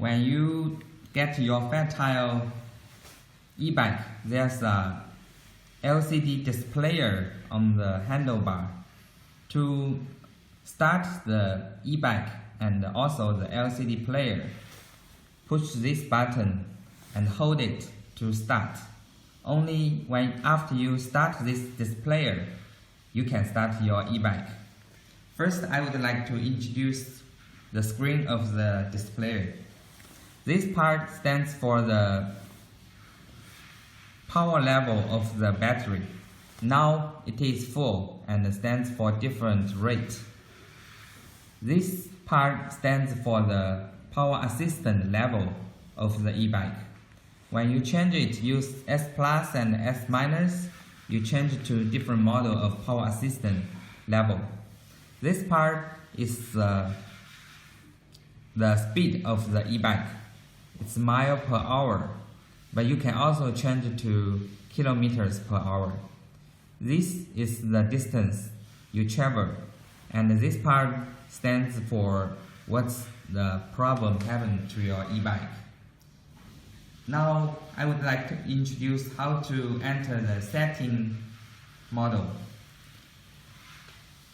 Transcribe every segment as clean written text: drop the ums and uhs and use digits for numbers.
when you get your fertile e-bike, there's a LCD displayer on the handlebar. To start the e-bike and also the LCD player, push this button and hold it to start. Only after you start this displayer, you can start your e-bike. First, I would like to introduce the screen of the displayer. This part stands for the power level of the battery. Now it is full and stands for different rate. This part stands for the power assistant level of the e-bike. When you change it, use S plus and S minus, you change to different model of power assistant level. This part is the speed of the e-bike. It's mile per hour, but you can also change it to kilometers per hour. This is the distance you travel, and this part stands for what's the problem happened to your e-bike. Now I would like to introduce how to enter the setting model.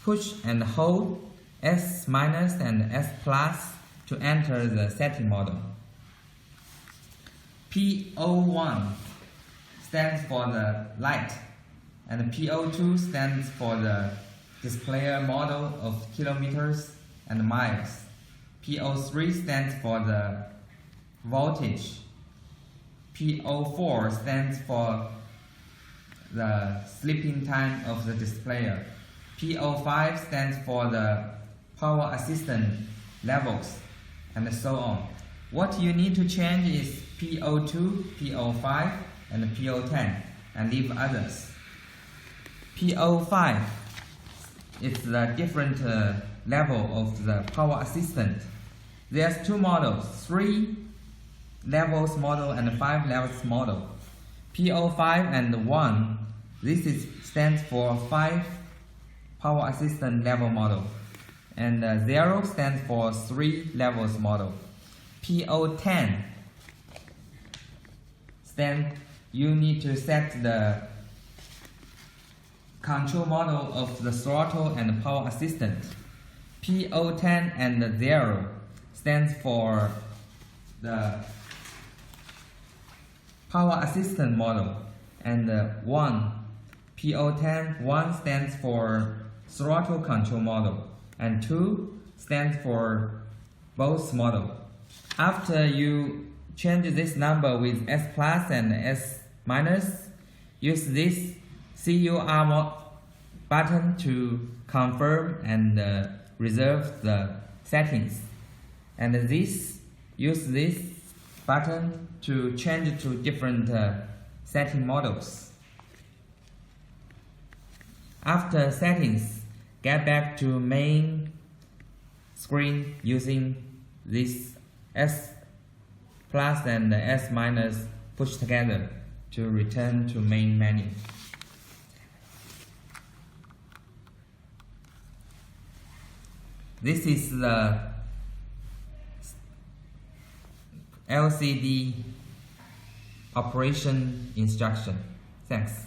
Push and hold S minus and S plus to enter the setting model. PO1 stands for the light, and PO2 stands for the displayer model of kilometers and miles. PO3 stands for the voltage. PO4 stands for the sleeping time of the displayer. PO5 stands for the power assistant levels, and so on. What you need to change is PO2, PO5, and PO10, and leave others. PO5 is the different level of the power assistant. There's two models, 3 levels model and 5 levels model. PO5 and 1, this stands for 5 power assistant level model, and 0 stands for 3 levels model. PO10 you need to set the control model of the throttle and power assistant. PO10 and 0 stands for the power assistant model, and 1 PO10 1 stands for throttle control model, and 2 stands for both model. After you change this number with S plus and S minus, use this CUR button to confirm and reserve the settings, and use this button to change to different setting models. After settings, get back to main screen using this S plus and S minus pushed together to return to main menu. This is the LCD operation instruction. Thanks.